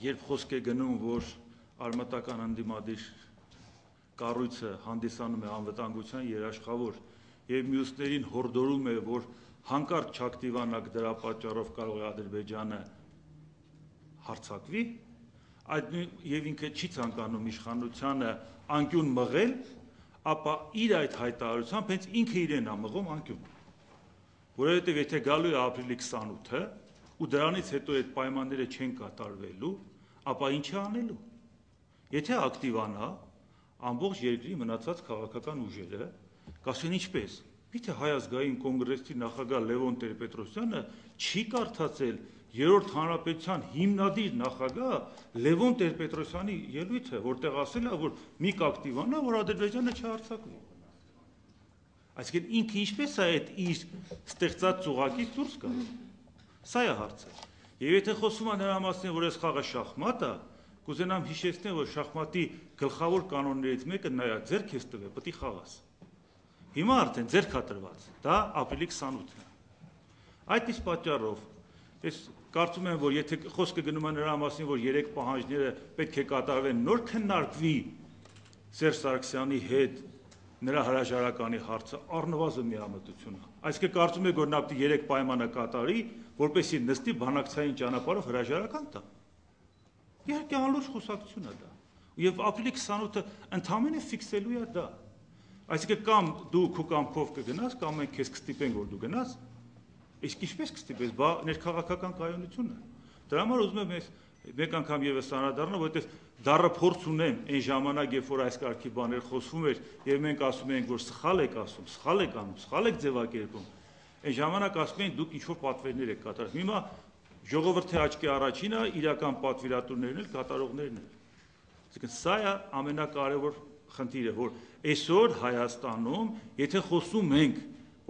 երբ խոսք է գնում, որ արմատական ընդդիմադիր կառույցը հանդիսանում է անվտանգության երաշխավոր եւ մյուսներին հորդորում է, որ հանկարծ չակտիվանաք, դրա պատճառով կարող է Ադրբեջանը հարձակվի, այդ եւ ինքը չի ցանկանում իշխանությանը անկյուն մղել, ապա իր այդ հայտարարությամբ հենց ինքը իրեն է մղում անկյուն, որովհետեւ եթե գալու է ապրիլի 28-ը ու դրանից հետո այդ պայմանները չեն կատարվելու, ապա ինչ է անելու։ Եթե ակտիվանա, ամբողջ երկրի մնացած քաղաքական ուժերը կասեն ինչպես։ Միթե Հայ ազգային կոնգրեսի նախագահ Լևոն Տեր-Պետրոսյանը չի կարդացել Երրորդ հանրապետության հիմնադիր նախագահ Լևոն Տեր-Պետրոսյանի ելույթը, որտեղ ասել է, որ մի կակտիվանա, որ Ադրբեջանը չհարձակվի։ Այսինքն ինքը ինչպես է այդ իր ստեղծած ծուղակից դուրս գալու։ Սա է հարցը։ Եվ եթե խոսում է նրա մասին, որ այս խաղը շախմատ է, կուզենամ հիշեցնել, որ շախմատի գլխավոր կանոններից մեկը նա է, ձեռք ես տվել, պետք է խաղաս։ Հիմա արդեն ձեռք է տրված, դա ապրիլի 28-ն է։ Այդ իսկ պատճառով ես կարծում եմ, որ եթե խոսքը գնում է նրա մասին, որ 3 պահանջները պետք է կատարվեն, նոր քննարկվի Սերժ Սարգսյանի հետ նրա հրաժարականի հարցը, առնվազն միամտություն է։ Այսինքն կարծում եք, որ նա պետք է 3 պայմանը կատարի, որպեսզի նստի բանակցային ճանապարհով հրաժարական տա։ Իհարկե անլուրջ խոսակցություն է դա։ Եվ ապրիլի 28-ը ընդհանրապես ֆիքսելու է դա։ Այսինքն կամ դու քո կամքով կգնաս, կամ մենք քեզ կստիպենք, որ դու գնաս, իսկ ինչպես կստիպես, բա ներքաղաքական կայունություն է։ Դրա համար ուզում եմ մեկ անգամ եւս անդրադառնալ, որովհետեւ դառը փորձ ունեմ այն ժամանակ, երբ որ այս կարգի բաներ խոսվում էր, եւ մենք ասում էինք, որ սխալ եք ասում, սխալ եք անում, սխալ եք ձևակերպում, այն ժամանակ ասում էին դուք ինչ-որ պատվերներ եք կատարում։ Հիմա ժողովրդի աչքի առաջին է, իրական պատվիրատուներն էլ, կատարողներն էլ։ Այսինքն սա է ամենակարևոր խնդիրը, որ այսօր Հայաստանում, եթե խոսում ենք,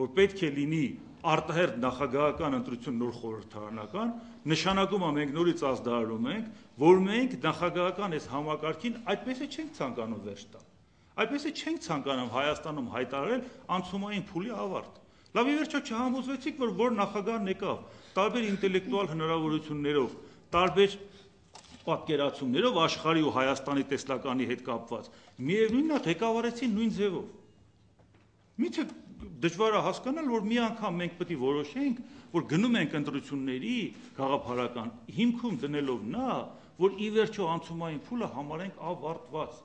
որ պետք է լինի արտահերթ նախագահական ընտրություն նոր խորհրդարանական, նշանակում է մենք նորից ազդարարում ենք, որ մենք նախագահական այս համակարգին այդպես է չենք ցանկանում վերջ տալ։ Այդպես է չենք ցանկանում Հայաստանում հայտարարել անցումային փուլի ավարտ։ Լավ ի վերջո չհամոզվեցիք, որ նախագահն եկավ, տարբեր ինտելեկտուալ հնարավորություններով, տարբեր պատկերացումներով աշխարհի ու Հայաստանի տեսլականի հետ կապված, միևնույնն է ղեկավարեցին նույն ձևով։ Միթե դժվար է հասկանալ, որ մի անգամ մենք պետք է որոշենք, որ գնում ենք ընտրությունների գաղափարական հիմքում դնելով նա, որ ի վերջո անցումային փուլը համարենք ավարտված։